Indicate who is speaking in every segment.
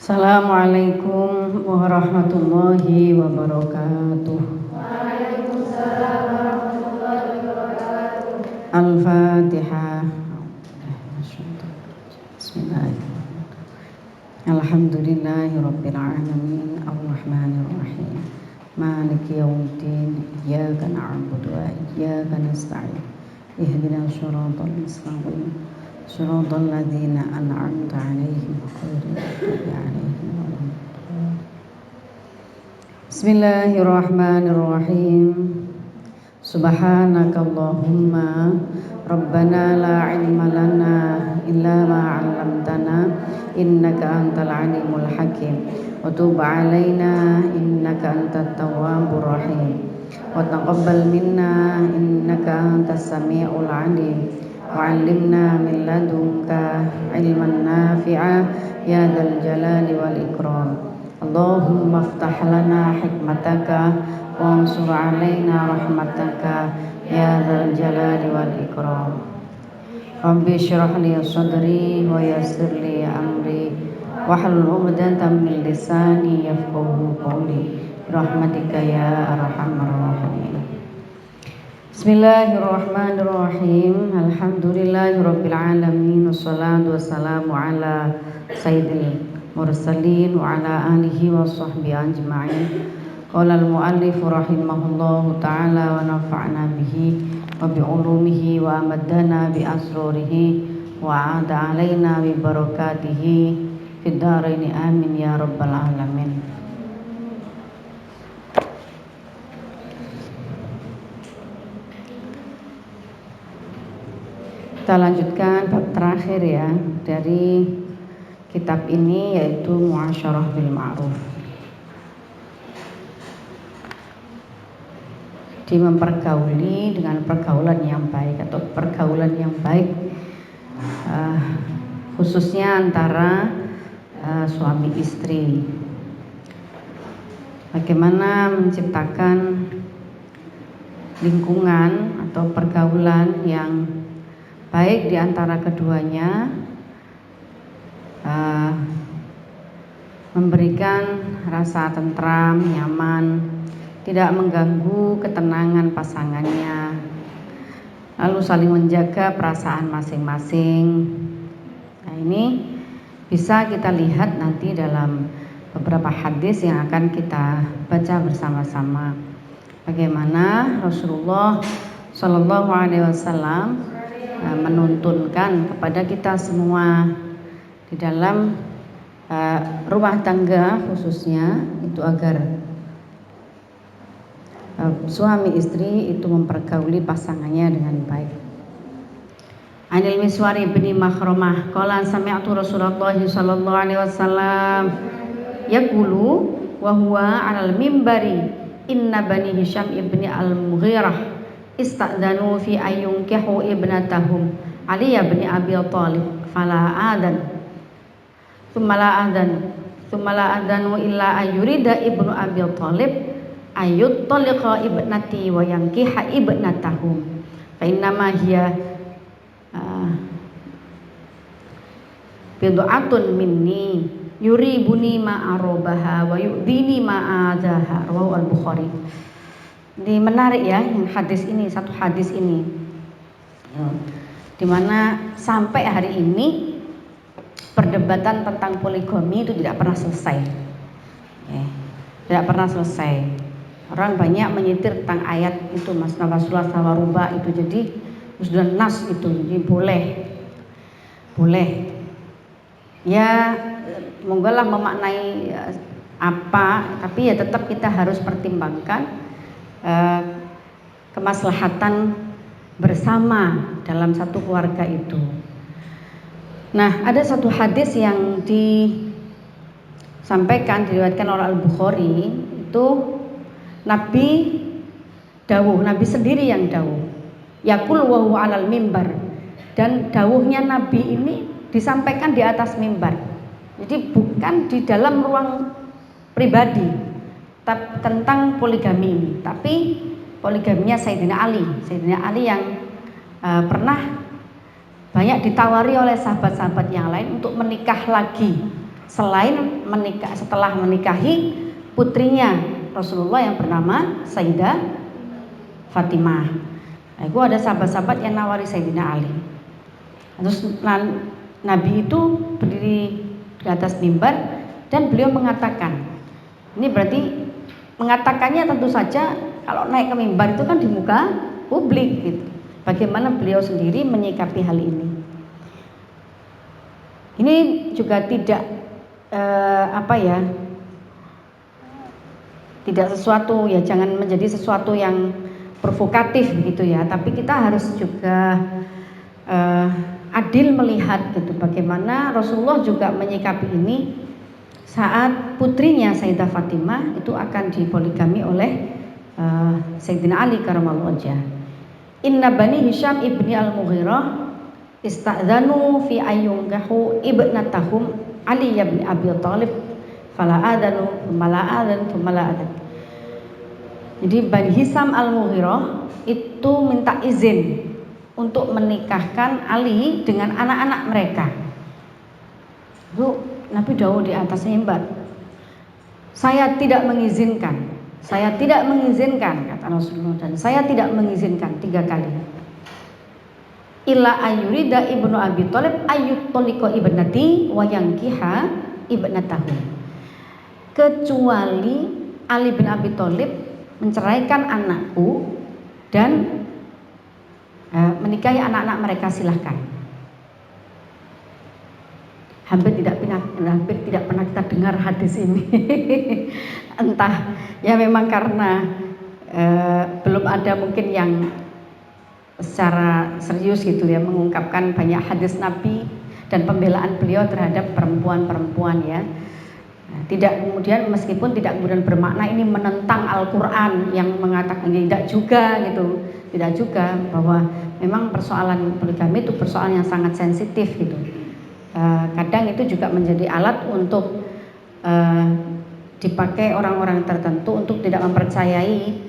Speaker 1: Assalamualaikum warahmatullahi wabarakatuh.
Speaker 2: Waalaikumsalam warahmatullahi wabarakatuh.
Speaker 1: Al-Fatihah. Bismillahirrahmanirrahim. Alhamdulillahi rabbil alamin arrahmanir rahim maliki yaumiddin iyyaka na'budu wa iyyaka nasta'in ihdinas siratal mustaqim siratal ladzina an'amta 'alaihim ghairil maghdubi 'alaihim waladdallin. Bismillahirrahmanirrahim. Subhanakallahumma rabbana la ilma lana illa ma 'allamtana innaka antal alimul hakim wa tub 'alaina innaka antat tawwabur rahim wa taqabbal minna innaka antas samiul 'alim wa 'allimna min ladunka ilman nafi'a ya dzal jalali wal ikram. Allahumma aftah lana hikmataka wansur 'alaina rahmataka ya dzal jalali wal ikram. Rabbi shrah li sadri wa yassir li amri wahlul 'uqdatam min lisani yafqahu qawli rahmatika ya arhamar rahimin. Bismillahirrahmanirrahim. Alhamdulillahirabbil alamin wassalatu wassalamu ala sayyidil mursalin wa ala alihi wa sahbihi ajma'in. Qala al-muallif rahimahullahu ta'ala wa nafa'na bihi wa bi ulumihi wa amaddana bi asrarihi wa a'ada alaina bi barakatihi fid dharain amin ya rabbal alamin. Kita lanjutkan bab terakhir ya dari kitab ini, yaitu Muasyarah bil Ma'ruf. Di mempergauli dengan pergaulan yang baik atau pergaulan yang baik, khususnya antara suami istri. Bagaimana menciptakan lingkungan atau pergaulan yang baik di antara keduanya, memberikan rasa tentram, nyaman, tidak mengganggu ketenangan pasangannya, lalu saling menjaga perasaan masing-masing. Nah, ini bisa kita lihat nanti dalam beberapa hadis yang akan kita baca bersama-sama. Bagaimana Rasulullah Shallallahu Alaihi Wasallam menuntunkan kepada kita semua di dalam rumah tangga khususnya itu agar suami istri itu mempergauli pasangannya dengan baik. Anil Miswar bin Makhramah qala sami'tu Rasulullah sallallahu alaihi wasallam yaqulu wa huwa 'alal mimbari inna bani Hisham ibni al-Mughirah istadzanu fi ayyunkihu ibnatahum Ali bin Abi Thalib fala adan thumma la adanu illa ayurida ibnu Abi Thalib ayut taliqa ibnati wa yankiha ibnatahum fa innama hiya bid'atun minni yuribuni ma arobaha wa yu'dini ma adaha. Rawahu al-Bukhari. Ini menarik ya, yang hadis ini, satu hadis ini, dimana sampai hari ini perdebatan tentang poligami itu tidak pernah selesai, tidak pernah selesai. Orang banyak menyitir tentang ayat itu, mas Rasulullah sawaruba itu, jadi sudah nas itu, jadi boleh. Ya, monggolah memaknai apa, tapi ya tetap kita harus pertimbangkan kemaslahatan bersama dalam satu keluarga itu. Nah, ada satu hadis yang disampaikan, diriwayatkan oleh Al-Bukhari, itu Nabi sendiri yang dawuh. Yaqul wa huwa 'alal mimbar. Dan dawuhnya Nabi ini disampaikan di atas mimbar. Jadi bukan di dalam ruang pribadi tentang poligami ini, tapi poligaminya Sayyidina Ali yang pernah banyak ditawari oleh sahabat-sahabat yang lain untuk menikah lagi selain setelah menikahi putrinya Rasulullah yang bernama Sayyidah Fatimah. Nah, itu ada sahabat-sahabat yang nawari Sayyidina Ali. Terus Nabi itu berdiri di atas mimbar dan beliau mengatakan, ini berarti mengatakannya tentu saja kalau naik ke mimbar itu kan di muka publik gitu. Bagaimana beliau sendiri menyikapi hal ini? Ini juga tidak tidak sesuatu ya, jangan menjadi sesuatu yang provokatif begitu ya, tapi kita harus juga adil melihat gitu bagaimana Rasulullah juga menyikapi ini saat putrinya Sayyidah Fatimah itu akan dipoligami oleh Sayyidina Ali karramallahu wajhah. Inna bani Hisham ibni al-Mughirah ista'dzanu fi ayyunkahu ibnatahum Ali bin Abi Thalib fala adanu thumma la adan. Jadi Bani Hisham al-Mughirah itu minta izin untuk menikahkan Ali dengan anak-anak mereka. Bu, Nabi dawuh di atas mimbar, saya tidak mengizinkan kata Rasulullah, dan saya tidak mengizinkan 3 kali. Illa ayyurida ibnu Abi Thalib ayyutoliko ibnati wa yankiha ibnatahu. Kecuali Ali bin Abi Thalib menceraikan anakku dan menikahi anak-anak mereka, silahkan. Hampir tidak pernah kita dengar hadis ini. Entah ya memang karena belum ada mungkin yang secara serius gitu ya mengungkapkan banyak hadis Nabi dan pembelaan beliau terhadap perempuan-perempuan ya. Tidak kemudian meskipun tidak kemudian bermakna ini menentang Al-Quran yang mengatakan tidak juga gitu, tidak juga, bahwa memang persoalan poligami itu persoalan yang sangat sensitif gitu. Kadang itu juga menjadi alat untuk dipakai orang-orang tertentu untuk tidak mempercayai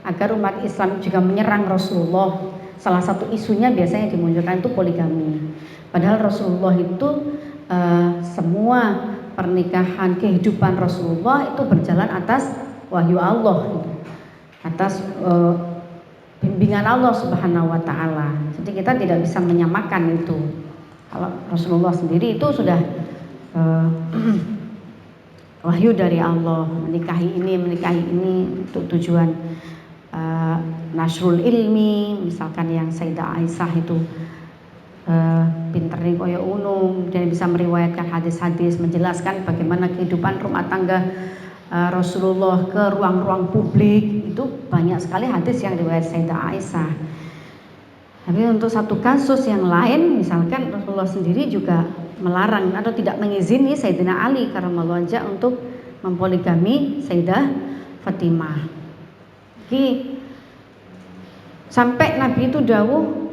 Speaker 1: agar umat Islam juga menyerang Rasulullah. Salah satu isunya biasanya dimunculkan itu poligami. Padahal Rasulullah itu semua pernikahan kehidupan Rasulullah itu berjalan atas wahyu Allah gitu. Atas bimbingan Allah Subhanahu wa taala. Jadi kita tidak bisa menyamakan itu. Kalau Rasulullah sendiri itu sudah wahyu dari Allah, menikahi ini untuk tujuan nasrul ilmi, misalkan yang Sayyidah Aisyah itu pinter nih koyo unung dan bisa meriwayatkan hadis-hadis menjelaskan bagaimana kehidupan rumah tangga Rasulullah ke ruang-ruang publik, itu banyak sekali hadis yang riwayat Sayyidah Aisyah. Tapi untuk satu kasus yang lain, misalkan Rasulullah sendiri juga melarang atau tidak mengizini Sayyidina Ali karramallahu wajhah untuk mempoligami Sayyidah Fatimah. Jadi sampai Nabi itu dawuh,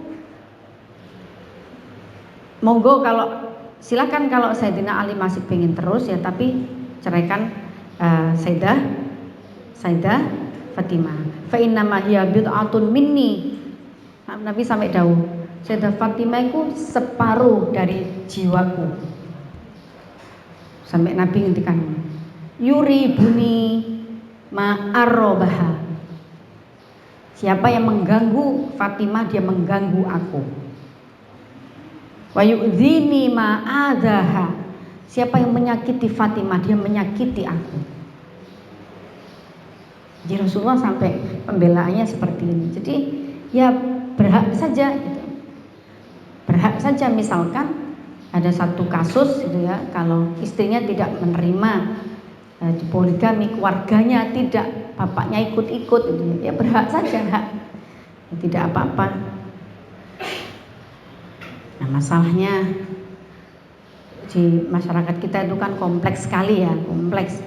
Speaker 1: monggo silakan kalau Sayyidina Ali masih pengen terus ya, tapi ceraikan Sayyidah Fatimah. Fa inna ma hiya bid'atun minni. Nabi sampai dawuh, Sayyidah Fatimah itu separuh dari jiwaku. Sampai Nabi ngendikan, yuri buni ma'arrobaha. Siapa yang mengganggu Fatimah, dia mengganggu aku. Wa yu'dzini ma'adzaha. Siapa yang menyakiti Fatimah, dia menyakiti aku. Jadi Rasulullah sampai pembelaannya seperti ini. Jadi ya berhak saja gitu. Berhak saja misalkan ada satu kasus gitu ya, kalau istrinya tidak menerima poligami, keluarganya tidak, bapaknya ikut-ikut gitu ya, berhak saja, hak. Tidak apa-apa. Nah, masalahnya di masyarakat kita itu kan kompleks sekali ya, kompleks.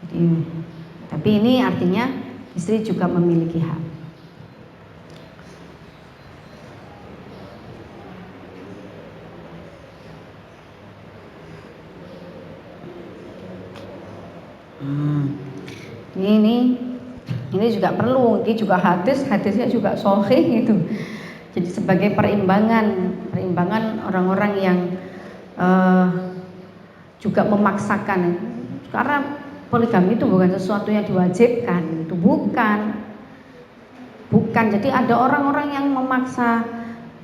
Speaker 1: Jadi, tapi ini artinya istri juga memiliki hak. Ini juga perlu, ini juga hadisnya juga sahih gitu. Jadi sebagai perimbangan orang-orang yang juga memaksakan. Karena poligami itu bukan sesuatu yang diwajibkan, itu bukan. Jadi ada orang-orang yang memaksa,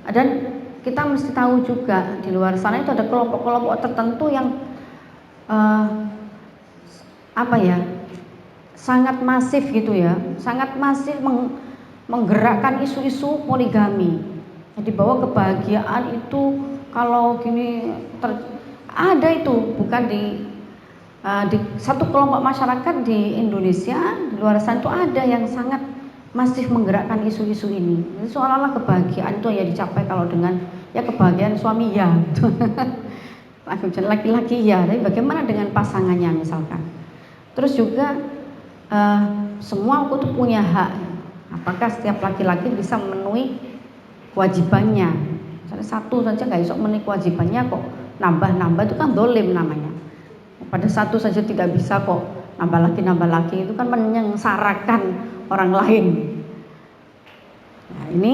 Speaker 1: dan kita mesti tahu juga di luar sana itu ada kelompok-kelompok tertentu yang sangat masif gitu ya, sangat masif menggerakkan isu-isu poligami. Jadi bahwa kebahagiaan itu kalau gini ada itu bukan di satu kelompok masyarakat di Indonesia, di luar sana itu ada yang sangat masif menggerakkan isu-isu ini. Jadi seolah-olah kebahagiaan itu ya dicapai kalau dengan ya kebahagiaan suami ya, laki-laki ya, tapi bagaimana dengan pasangannya misalkan. Terus juga semua aku tuh punya hak. Apakah setiap laki-laki bisa memenuhi kewajibannya? Misalnya satu saja nggak bisa memenuhi kewajibannya kok nambah-nambah, itu kan dolim namanya. Pada satu saja tidak bisa kok nambah lagi itu kan menyengsarakan orang lain. Nah ini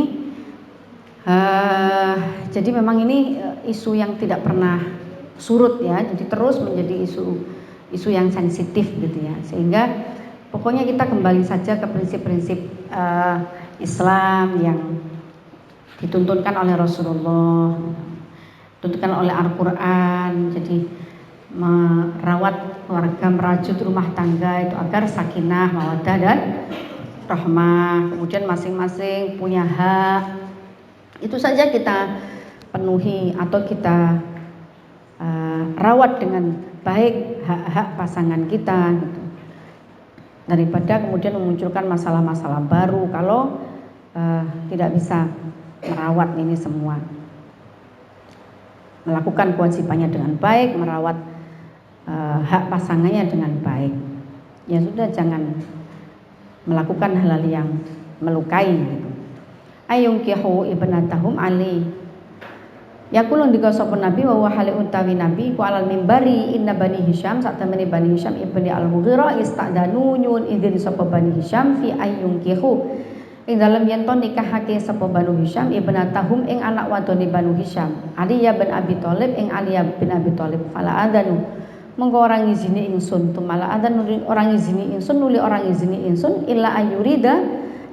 Speaker 1: jadi memang ini isu yang tidak pernah surut ya, jadi terus menjadi isu yang sensitif gitu ya, sehingga pokoknya kita kembali saja ke prinsip-prinsip Islam yang dituntunkan oleh Rasulullah, dituntunkan oleh Al-Quran. Jadi merawat keluarga, merajut rumah tangga itu agar sakinah, mawaddah dan rahmah. Kemudian masing-masing punya hak, itu saja kita penuhi atau kita rawat dengan baik hak-hak pasangan kita gitu. Daripada kemudian memunculkan masalah-masalah baru kalau tidak bisa merawat ini semua, melakukan kewajibannya dengan baik, merawat hak pasangannya dengan baik. Ya sudah, jangan melakukan hal-hal yang melukai gitu. Ayungkihu ibnatahum ali. Yaqulun dikasapun Nabi wa hali utawi Nabi ku alal mimbari inna bani Hisham sak temene bani Hisham ibni al-Mughirah istadanu nyun idin sapa bani Hisham fi ayungkihu ing dalem yen to nikahake sapa bani Hisham ibnatahum ing anak wadone bani Hisham Ali bin Abi Thalib ing Ali bin Abi Thalib fala adanu mengko orang ngizini ingsun tumala adan orang ngizini ingsun nuli orang ngizini ingsun illa ayurida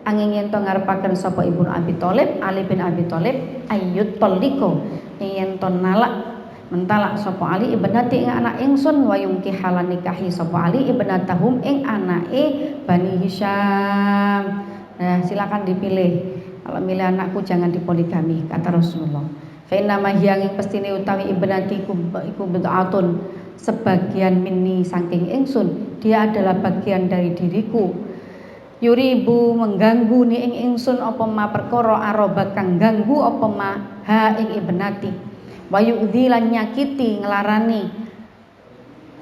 Speaker 1: angin yen to ngarepaken sapa Ibnu Abi Thalib Ali bin Abi Thalib ayyut talliko yen to nalak mentalak sapa Ali ibnati ing anak ingsun wa yungki halan nikahi sapa Ali ibnatahum ing anake Bani Hisham. Nah, silakan dipilih. Kalau milih anakku jangan dipoligami kata Rasulullah. Fa inna ma hiya ing pestine utawi ibnati iku bid'atun sebagian minni saking ingsun, dia adalah bagian dari diriku. Yuribu mengganggu ni ing ingsun apa ma perkara aroba kang ganggu apa ma ha ing ibnati wa yu'dzi lan nyakiti nglarani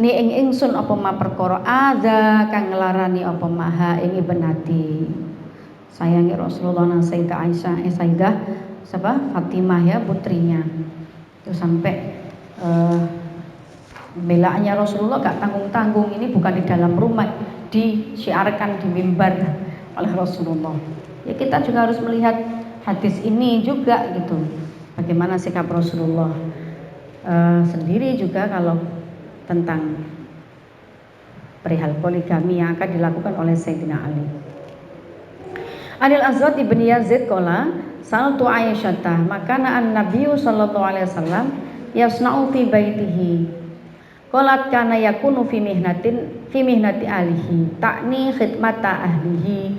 Speaker 1: ni ing ingsun apa ma perkara ada kang nglarani apa ma ha ing ibnati. Sayangi Rasulullah nang Sayyidah Aisyah Sayyidah Fatimah ya putrinya itu sampai belaannya Rasulullah gak tanggung-tanggung. Ini bukan di dalam rumah, disyiarkan di mimbar oleh Rasulullah. Ya kita juga harus melihat hadis ini juga gitu. Bagaimana sikap Rasulullah sendiri juga kalau tentang perihal poligami yang akan dilakukan oleh Sayyidina Ali. Anil Azwad ibn Yazid qala saltu Aisyah makana an-nabiyyu sallallahu alaihi wasallam yasna'u fi baitihi qalat kana yakunu fi mihnati alihi ta'ni khidmata ahlihi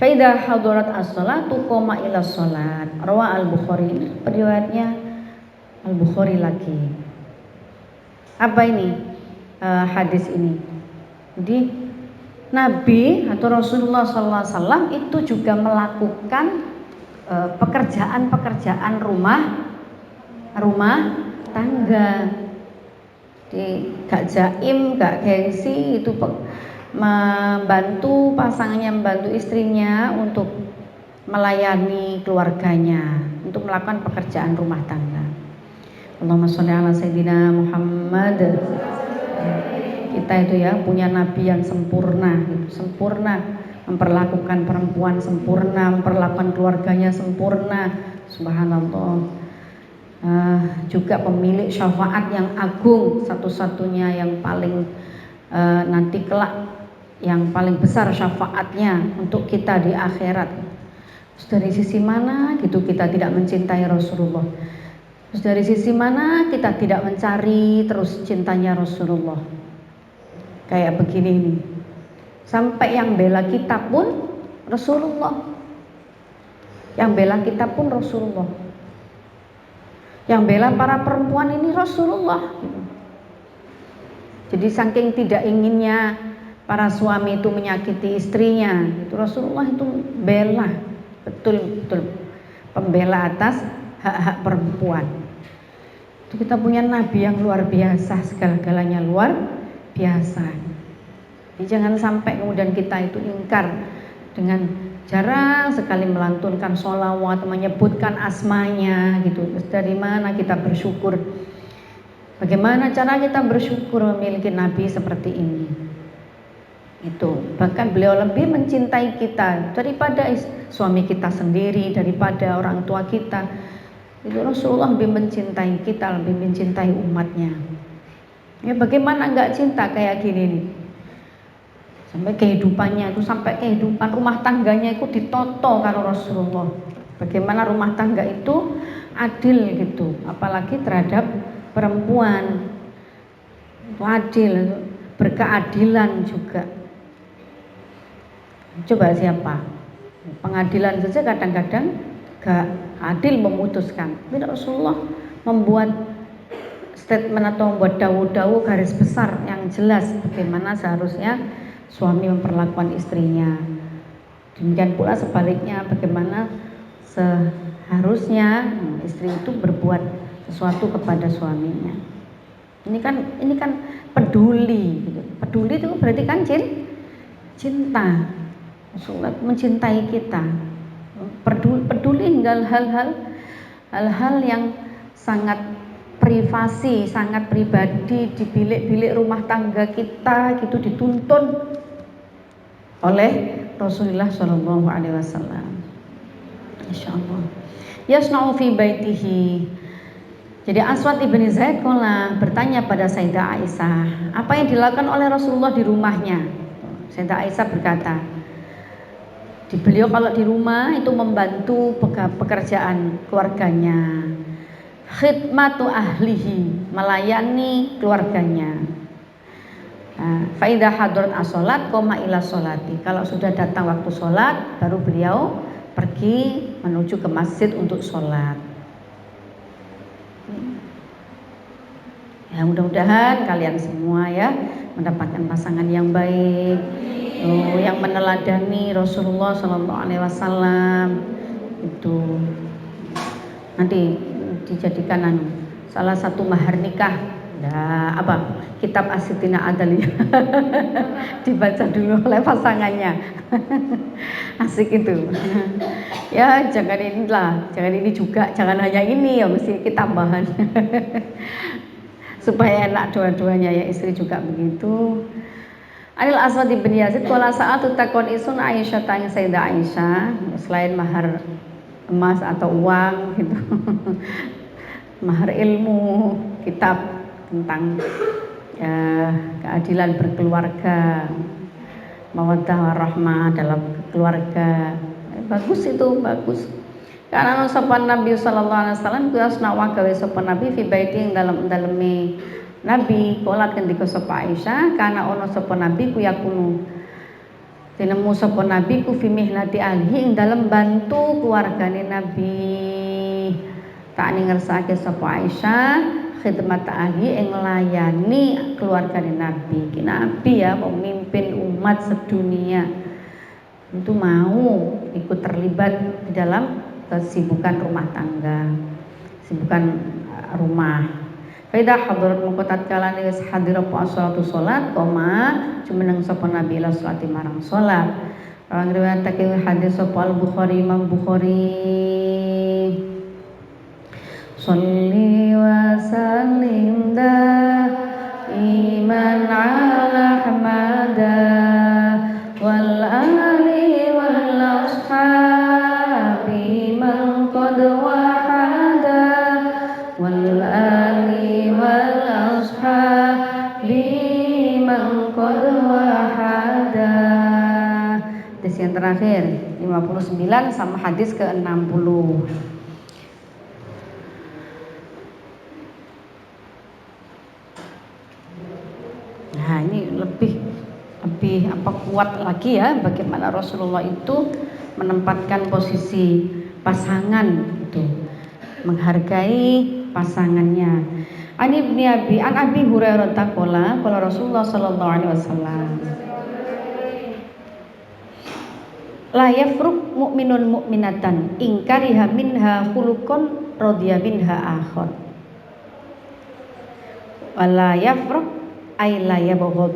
Speaker 1: fa idza hadarat as-salatu qama ila salat rawa al-Bukhari. Riwayatnya al-Bukhari lagi. Apa ini hadis ini? Jadi Nabi atau Rasulullah SAW itu juga melakukan pekerjaan-pekerjaan rumah tangga. Jadi gak jaim, gak gengsi, itu membantu pasangannya, membantu istrinya untuk melayani keluarganya, untuk melakukan pekerjaan rumah tangga. Allahumma sholli ala sayyidina Muhammad. Kita itu ya punya nabi yang sempurna, sempurna memperlakukan perempuan, sempurna memperlakukan keluarganya, sempurna. Subhanallah. juga pemilik syafaat yang agung, satu-satunya yang paling nanti kelak yang paling besar syafaatnya untuk kita di akhirat. Terus dari sisi mana gitu kita tidak mencintai Rasulullah? Terus dari sisi mana kita tidak mencari terus cintanya Rasulullah? Kayak begini nih. Sampai yang bela kita pun Rasulullah. Yang bela kita pun Rasulullah. Yang bela para perempuan ini Rasulullah. Jadi saking tidak inginnya para suami itu menyakiti istrinya, itu Rasulullah itu bela, betul-betul pembela atas hak-hak perempuan. Itu kita punya Nabi yang luar biasa, segala-galanya luar biasa. Jadi jangan sampai kemudian kita itu ingkar dengan jarang sekali melantunkan sholawat, menyebutkan asmanya gitu. Terus dari mana kita bersyukur? Bagaimana cara kita bersyukur memiliki Nabi seperti ini? Itu bahkan beliau lebih mencintai kita daripada suami kita sendiri, daripada orang tua kita. Itu Rasulullah lebih mencintai kita, lebih mencintai umatnya. Ya bagaimana enggak cinta kayak gini nih? Sampai kehidupannya itu, sampai kehidupan rumah tangganya itu ditoto karo Rasulullah. Bagaimana rumah tangga itu adil gitu, apalagi terhadap perempuan. Itu adil, berkeadilan juga. Coba siapa? Pengadilan saja kadang-kadang gak adil memutuskan. Tidak, Rasulullah membuat statement atau membuat dawu-dawu garis besar yang jelas bagaimana seharusnya suami memperlakukan istrinya. Demikian pula sebaliknya, bagaimana seharusnya istri itu berbuat sesuatu kepada suaminya. Ini kan peduli gitu. Peduli itu berarti kan cinta. Rasulullah mencintai kita. Peduli hingga hal-hal yang sangat privasi, sangat pribadi di bilik-bilik rumah tangga kita gitu dituntun oleh Rasulullah Shallallahu Alaihi Wasallam. Insyaallah. Yasna'u fi baitihi. Jadi Aswad ibn Zaid bertanya pada Sayyidah Aisyah, apa yang dilakukan oleh Rasulullah di rumahnya? Sayyidah Aisyah berkata, beliau kalau di rumah itu membantu pekerjaan keluarganya, khidmatu ahlihi, melayani keluarganya. Faidah hadrat as-sholat koma ila sholati. Kalau sudah datang waktu sholat, baru beliau pergi menuju ke masjid untuk sholat. Ya mudah-mudahan kalian semua ya mendapatkan pasangan yang baik, yang meneladani Rasulullah Sallallahu Alaihi Wasallam. Itu nanti dijadikan salah satu mahar nikah. Kitab As-Sittina Adaliyah dibaca dulu oleh pasangannya. Asik itu. Ya jangan ini juga, jangan hanya ini ya, mesti kita tambahan. Supaya enak dua-duanya ya, istri juga begitu. Anil Aswad bin Yazid qala sa'atu takon isun Aisyah, tanya Sayyidah Aisyah, selain mahar emas atau uang gitu. Mahar ilmu, kitab tentang keadilan berkeluarga, mawaddah warahmah dalam keluarga. Bagus itu, bagus. Karena sopan Nabi sallallahu alaihi wasallam kuasna wa gawe sopan Nabi fi baiti daleme Nabi kolat kendika sapa Aisyah karena ono sapa Nabi ku yakunu tinemu sapa Nabi ku fi mihnati ahli ing dalem bantu keluargane Nabi. Tak ningersake sapa Aisyah khidmat ahli ing nglayani keluargane Nabi. Ki Nabi ya pemimpin umat sedunia itu mau ikut terlibat di dalam kesibukan rumah tangga, kesibukan rumah. Faidah hadirat muqatat kalane wis hadir apa salatu salat koma jumeneng sapa Nabi la salati marang salat. Orang riwayatake hadis sapa Al-Bukhari, Imam Bukhari. Sholli wa sallim da iman ala Ahmada wal ali wal ashabi man qad wahada liman qad wahada. Hadis yang terakhir 59 sama hadis ke-60. Nah, ini lebih kuat lagi ya bagaimana Rasulullah itu menempatkan posisi pasangan itu, menghargai pasangannya. An Abi Hurairah qala Rasulullah sallallahu alaihi wasallam la yafruq mu'minun mu'minatan in kariha minha khuluqan radiya minha akhar wala yafruq ay la yabghad.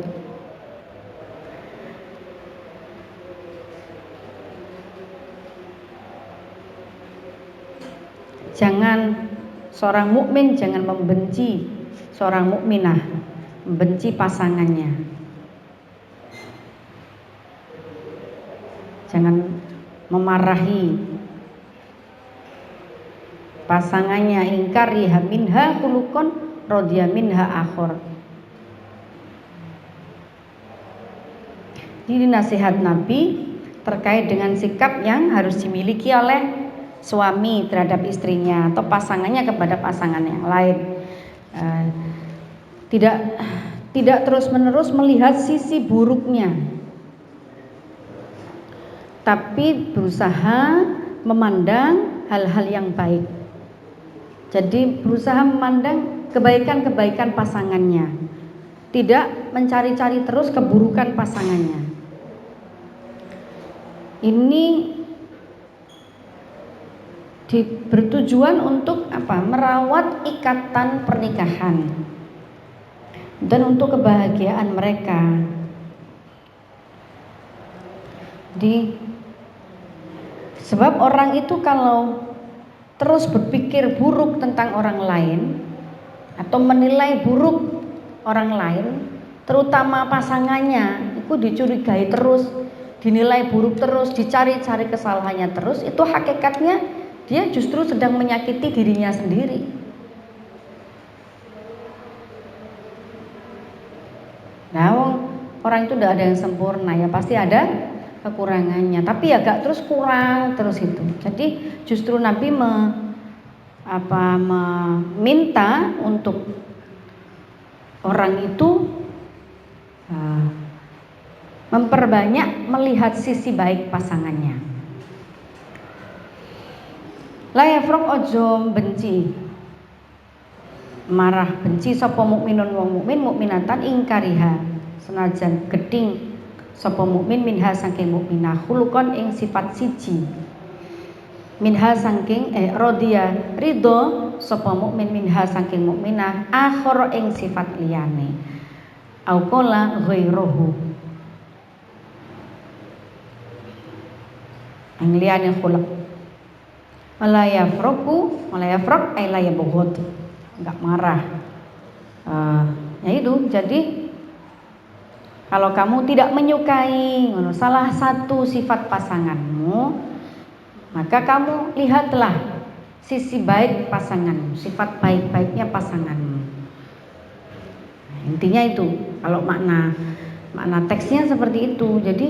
Speaker 1: Jangan seorang mukmin jangan membenci seorang mukminah, membenci pasangannya. Jangan memarahi pasangannya. Ingkariha minha khuluqan radiya minha akhar. Ini nasihat Nabi terkait dengan sikap yang harus dimiliki oleh suami terhadap istrinya atau pasangannya kepada pasangan yang lain. Tidak terus-menerus melihat sisi buruknya, tapi berusaha memandang hal-hal yang baik. Jadi berusaha memandang kebaikan-kebaikan pasangannya, tidak mencari-cari terus keburukan pasangannya. Ini bertujuan untuk merawat ikatan pernikahan dan untuk kebahagiaan mereka. Sebab orang itu kalau terus berpikir buruk tentang orang lain atau menilai buruk orang lain, terutama pasangannya, itu dicurigai terus, dinilai buruk terus, dicari-cari kesalahannya terus, itu hakikatnya dia justru sedang menyakiti dirinya sendiri. Nah, orang itu tidak ada yang sempurna, ya pasti ada kekurangannya, tapi ya gak terus kurang terus itu. Jadi justru Nabi meminta untuk orang itu memperbanyak melihat sisi baik pasangannya. La yafraq ojo benci marah benci sapa mukminun wong mukmin mukminatan ingkariha senajan geding sapa mukmin minha saking mukminah khuluqan ing sifat siji minha saking radiya ridho sapa mukmin minha saking mukminah akhara ing sifat liyane au qala ghairuhu ing liyane khuluq. Wala yafraq ay la yabghad, enggak marah. Ya itu, jadi kalau kamu tidak menyukai salah satu sifat pasanganmu, maka kamu lihatlah sisi baik pasanganmu, sifat baik-baiknya pasanganmu. Intinya itu, kalau makna teksnya seperti itu. Jadi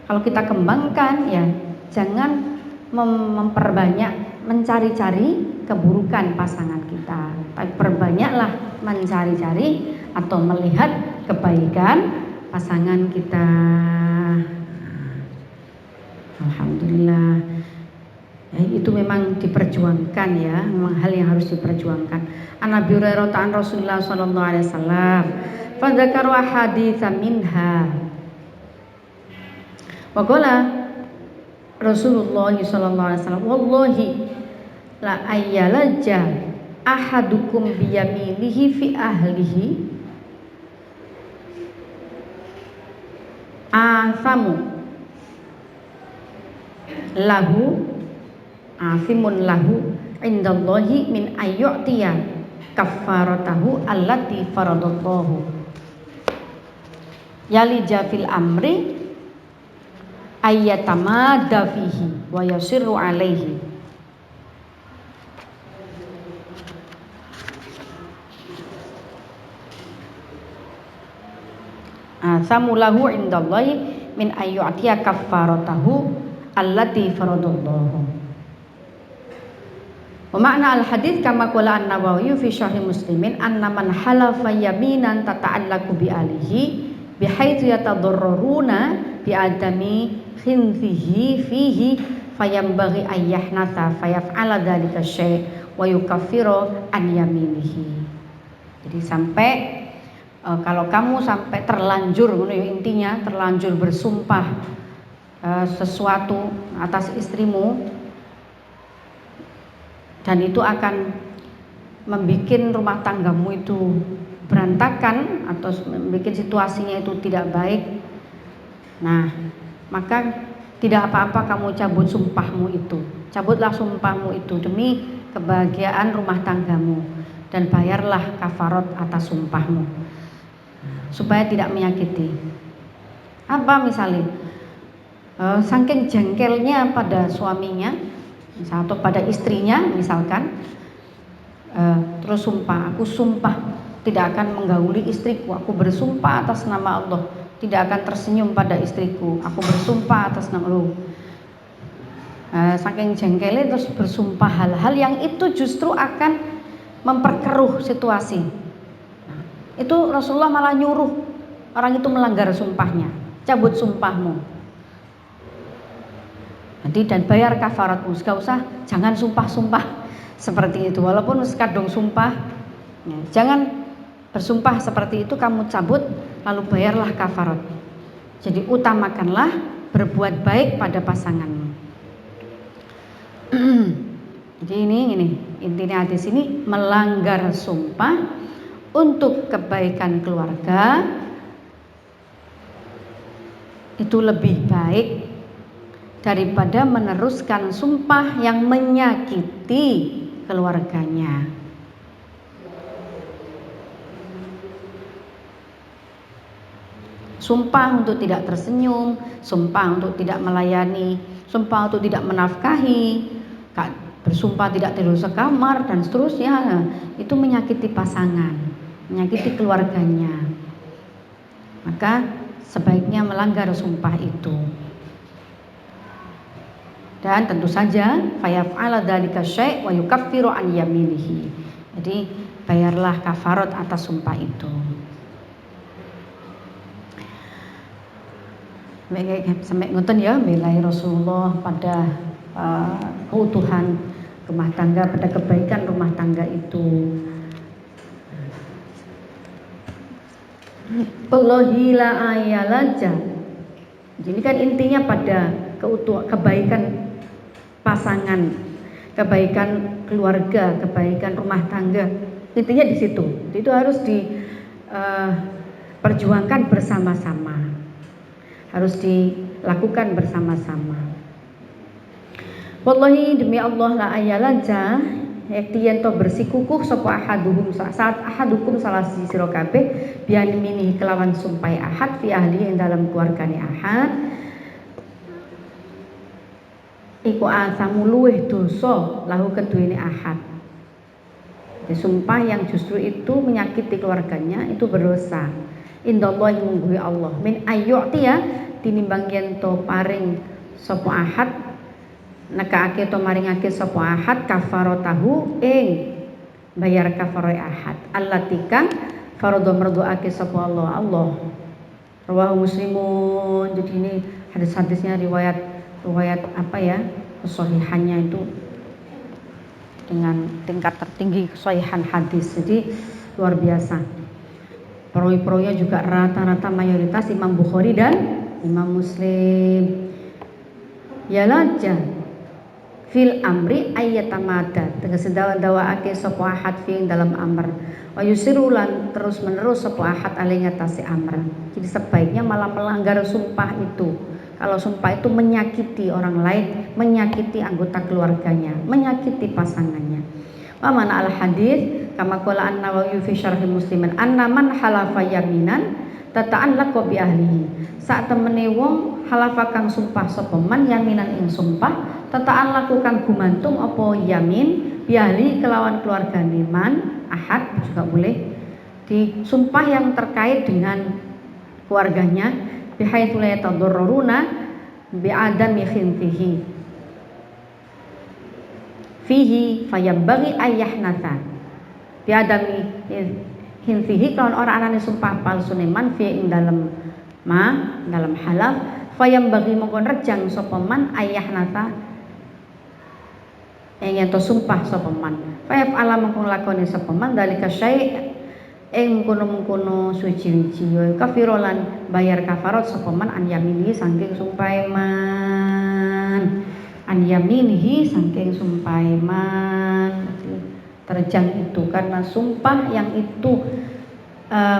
Speaker 1: kalau kita kembangkan ya jangan memperbanyak mencari-cari keburukan pasangan kita, tapi perbanyaklah mencari-cari atau melihat kebaikan pasangan kita. Alhamdulillah ya, itu memang diperjuangkan ya, memang hal yang harus diperjuangkan. An Abi Hurairah an Rasulullah sallallahu alaihi wasallam fa dzakaru haditsan minha wa qala Rasulullah sallallahu alaihi wasallam wallahi la ayyalaja ahadukum biyaminihi fi ahlihi asamu lahu asimun lahu indallahi min ayyu'tiya kaffaratahu allati faradallahu yalija fil amri ayyatamada fihi wa yasirru alaihi. samulahu indallahi min ayyu'tiya kaffaratahu allati faradallahu. Wa makna al-hadits kama qala an-Nawawi fi syarh Muslimin anna man halafa yaminan tata'allaqu bi alihi bihaitsu yatadarraruna bi adami khinzihi fihi fayambaghi ayyahnatha fayaf'ala dzalika syai' wa yukaffiru an yaminihi. Jadi sampai kalau kamu sampai terlanjur, intinya terlanjur bersumpah sesuatu atas istrimu dan itu akan membuat rumah tanggamu itu berantakan atau membuat situasinya itu tidak baik, nah maka tidak apa-apa kamu cabut sumpahmu itu, cabutlah sumpahmu itu demi kebahagiaan rumah tanggamu dan bayarlah kafarat atas sumpahmu supaya tidak menyakiti. Apa misalnya saking jengkelnya pada suaminya atau pada istrinya misalkan, terus sumpah, aku sumpah tidak akan menggauli istriku, aku bersumpah atas nama Allah tidak akan tersenyum pada istriku, aku bersumpah atas nama Allah. Saking jengkelnya terus bersumpah hal-hal yang itu justru akan memperkeruh situasi. Itu Rasulullah malah nyuruh orang itu melanggar sumpahnya, cabut sumpahmu. Nanti dan bayar kafaratmu, gak usah, jangan sumpah-sumpah seperti itu. Walaupun sekadung sumpah, ya, jangan bersumpah seperti itu, kamu cabut lalu bayarlah kafarat. Jadi utamakanlah berbuat baik pada pasanganmu. Jadi ini intinya hadis ini, melanggar sumpah untuk kebaikan keluarga itu lebih baik daripada meneruskan sumpah yang menyakiti keluarganya. Sumpah untuk tidak tersenyum, sumpah untuk tidak melayani, sumpah untuk tidak menafkahi, bersumpah tidak tidur sekamar dan seterusnya, itu menyakiti pasangan, menyakiti keluarganya. Maka sebaiknya melanggar sumpah itu. Dan tentu saja fayaf'ala dzalika syai' wa yukaffiru an yaminihi. Jadi bayarlah kafarat atas sumpah itu. Sampai ngoten ya, belai Rasulullah pada keutuhan rumah tangga, pada kebaikan rumah tangga itu. Wallahi la ayalaja. Jadi kan intinya pada kebaikan pasangan, kebaikan keluarga, kebaikan rumah tangga. Intinya di situ. Itu harus diperjuangkan bersama-sama. Harus dilakukan bersama-sama. Wallahi demi Allah la ayalaja yakti yen to bersikukuh sapa ahaduhum saat ahadukum salah sira kabeh biyanimini kelawan sumpai ahad fi ahli ing dalam keluargane ahad iku asamu luweh dosa lahu keduwene ahad. Sumpah yang justru itu menyakiti keluarganya itu berdosa. Indallahi mungguhi Allah min ayyu'ti ya tinimbang yen to paring sapa ahad nekaake to maringake sapa ahad kafaratahu ing bayar kafaroe ahad allatika faradha merdoake sapa Allah. Rawahu Muslimun. Jadi ini hadis-hadisnya riwayat apa ya, kesahihannya itu dengan tingkat tertinggi kesahihan hadis. Jadi luar biasa. Perawi-perawinya juga rata-rata mayoritas Imam Bukhari dan Imam Muslim. Ya laja fil amri ayatamada tegese dawa-dawaake sapa ahad fi dalam amr wa yusirulan terus menerus sapa ahad ali ngatasi amr. Jadi sebaiknya malah melanggar sumpah itu. Kalau sumpah itu menyakiti orang lain, menyakiti anggota keluarganya, menyakiti pasangannya. Wa mana al hadis kama qala an-Nawawi fi syarh Muslimin anna man halafa yaminan tata'allaqu bi ahlihi. Sak temene wong halafa kang sumpah sapa man yaminan ing sumpah tata'allaqu kang gumantung apa yamin bi ahli kelawan keluargane man ahad juga boleh di sumpah yang terkait dengan keluarganya bihaitsu la yatadarraruna bi'adami khintihi fihi fayambaghi ayyahnatha bi'adami khintihi kalau orang anane sumpah palsu man fi ing dalam halal fayambaghi mongkon rejang sapa man ayyahnatha yen to sumpah sapa man fayaf ala mongkon lakoni sapa man dalika syai' ing mengkono-mengkono suci-suci ya kafirolan bayar kafarat sapa man an yaminihi saking sumpahe man an yaminihi saking sumpahe man terjang itu karena sumpah yang itu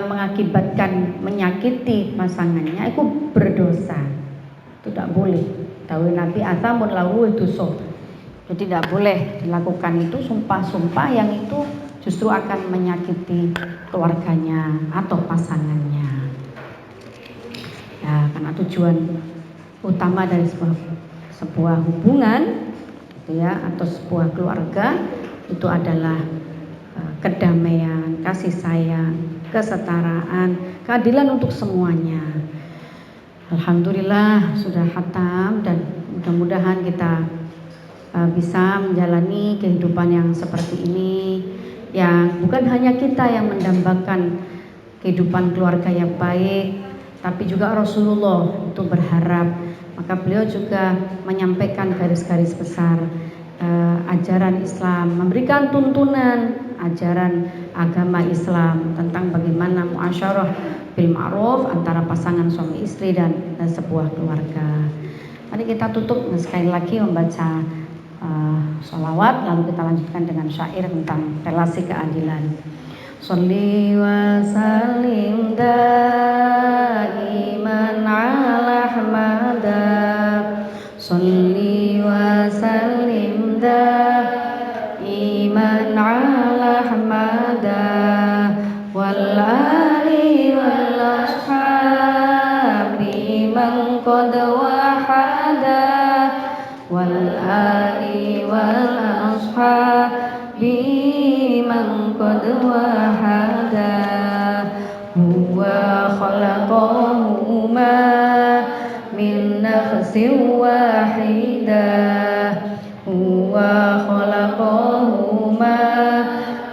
Speaker 1: mengakibatkan menyakiti pasangannya itu berdosa, itu tidak boleh. Dawuh Nabi asamun lahu dosa, jadi tidak boleh dilakukan itu sumpah-sumpah yang itu justru akan menyakiti keluarganya atau pasangannya. Ya, karena tujuan utama dari sebuah hubungan gitu ya, atau sebuah keluarga itu adalah kedamaian, kasih sayang, kesetaraan, keadilan untuk semuanya. Alhamdulillah sudah khatam dan mudah-mudahan kita bisa menjalani kehidupan yang seperti ini, yang bukan hanya kita yang mendambakan kehidupan keluarga yang baik, tapi juga Rasulullah itu berharap, maka beliau juga menyampaikan garis-garis besar ajaran Islam, memberikan tuntunan ajaran agama Islam tentang bagaimana muasyarah bil ma'ruf antara pasangan suami istri dan sebuah keluarga. Mari kita tutup sekali lagi membaca sholawat, lalu kita lanjutkan dengan syair tentang relasi keadilan. Sholli wa sallim daiman ala ahmada, sholli wa sallim daiman ala ahmada wal ali wal ashabi man qad wahada wal ali wal ashabi man qad wahada huwa khalaqahuma min nafsin wahidah huwa khalaqahuma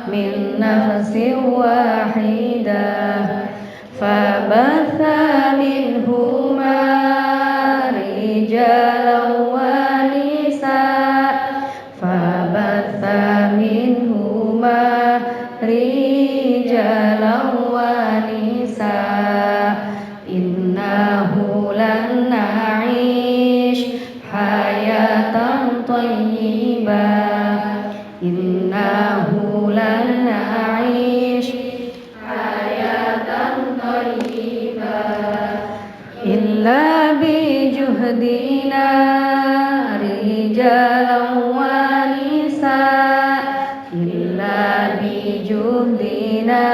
Speaker 1: min nafsin wahidah fabatha minhuma rijalan wa nisaa fabatha minhuma rijalan wa nisaa innahu lan na'ish hayatan thayyibah innahu lan na'ish hayatan thayyibah illa bi juhdina rijalan wa nisaa illa bi juhdina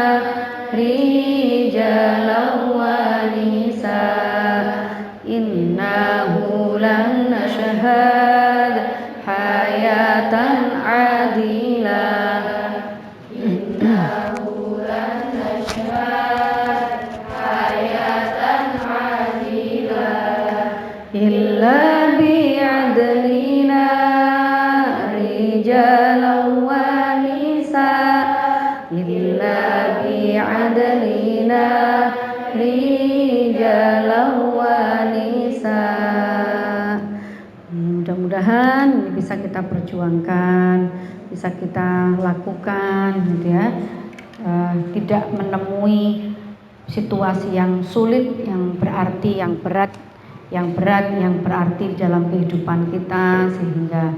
Speaker 1: rijalan wa nisaa innahu lan nashhad hayatan adilah innahu lan nashhad hayatan adilah illa bi'adlina rijalan wa nisaa illa bi'adlina rijalan wa nisaa. Mudah-mudahan ini bisa kita perjuangkan, bisa kita lakukan gitu ya. Tidak menemui situasi yang sulit, yang berarti, yang berat, yang berarti dalam kehidupan kita, sehingga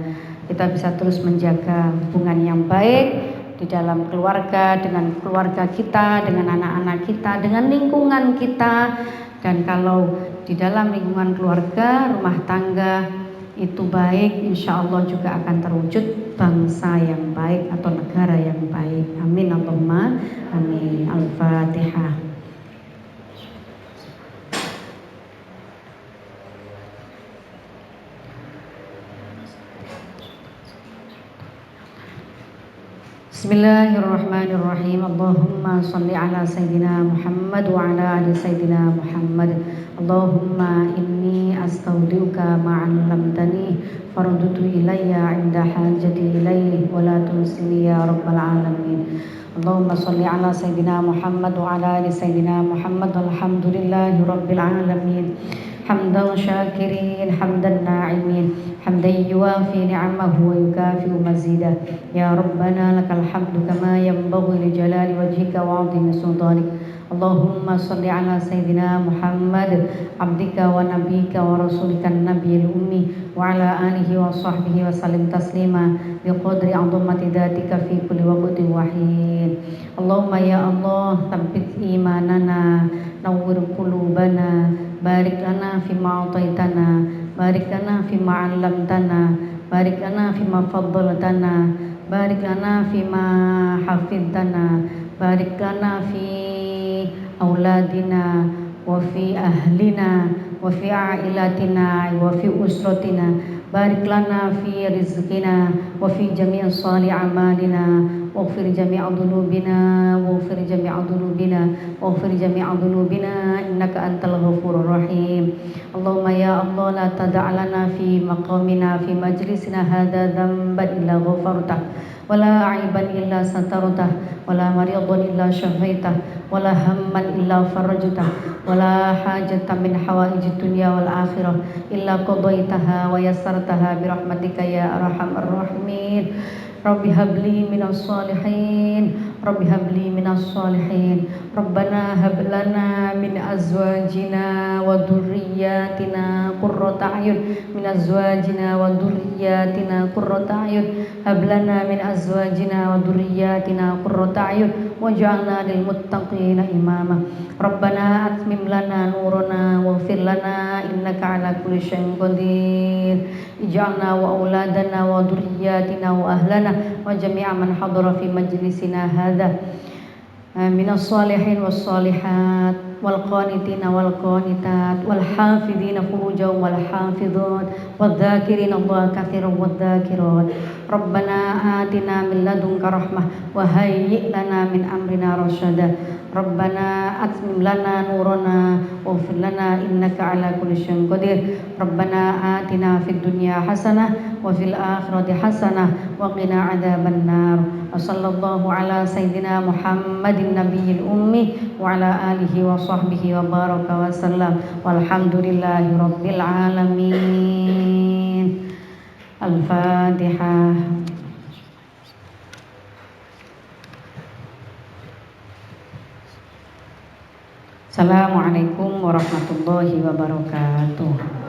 Speaker 1: kita bisa terus menjaga hubungan yang baik di dalam keluarga, dengan keluarga kita, dengan anak-anak kita, dengan lingkungan kita. Dan kalau di dalam lingkungan keluarga, rumah tangga itu baik, insya Allah juga akan terwujud bangsa yang baik atau negara yang baik. Amin Allahumma amin. Al-Fatihah. Bismillahirrahmanirrahim. Allahumma sholli ala sayyidina Muhammad wa ala ali sayyidina Muhammad. Allahumma inni astaudiuka ma 'allamtani farudtu ilayya 'inda hajati ilayhi wa la tunsini ya rabbal alamin. Allahumma sholli ala sayyidina Muhammad wa ala ali sayyidina Muhammad. Alhamdulillahi rabbil alamin. Hamdan syakirin, hamdan na'imin, hamdan yuwafi ni'amahu wa yukafi'u mazidah. Ya Rabbana lakal hamdu kama yanbaghi li jalali wajhika wa 'azimi sultanik. Allahumma salli ala sayyidina Muhammad abdika wa nabika wa rasulika nabiyil ummi wa ala alihi wa sahbihi wa sallim taslima bi qadri 'azamati dhatika fi kulli waqtin wa hin. Allahumma ya Allah tsabbit imanana nawwir qulubana barik lana fima ataitana barik lana fima 'allamtana barik lana fima faddaltana barik lana fima hafidtana barik lana fi auladina wa fi ahlina wa fi ailatina wa fi usratina barik lana fi rizqina wa fi jami' salih amalina واغفر جميع ذنوبنا واغفر جميع ذنوبنا واغفر جميع ذنوبنا إنك أنت الغفور الرحيم. اللهم يا الله لا تدع لنا في مقامنا في مجلسنا هذا ذنبا إلا غفرته ولا عيبا إلا سترته ولا مريضا إلا شفيته ولا هما إلا فرجته ولا حاجة من حوائج الدنيا والآخرة إلا قضيتها ويسرتها برحمتك يا أرحم الراحمين. Rabbi habli minas salihin Rabbi habli minas salihin Rabbana hablana min azwajina wa dhurriyyatina qurrata a'yun min azwajina wa dhurriyyatina qurrata a'yun hablana min azwajina wa dhurriyyatina qurrata a'yun waj'alna lil muttaqina imama. Rabbana atmim lana nurana waghfir lana innaka ala kulli syai'in qadir. Ij'alna wa auladana wa dhurriyyatina wa ahlana wa jami'a man hadara fi majlisina hadha minas salihin was salihat wal qanitina wal qanitat wal hafidina furujahum wal hafidhat wal dzakirina Allah katsiran wal dzakirat. Rabbana atina min ladunka rahmah wa hayyi' lana min amrina rasyada. Rabbana atmim lana nurana waghfir lana innaka ala kulli syai'in qadir. Rabbana atina fid dunya hasanah wa fil akhirati hasanah wa qina adzaban nar. Sallallahu ala sayyidina Muhammadin nabiyil ummi wa ala alihi wa sahbihi wa baraka wa sallam. Walhamdulillahi rabbil alamin. Al-Fatihah. Assalamualaikum warahmatullahi wabarakatuh.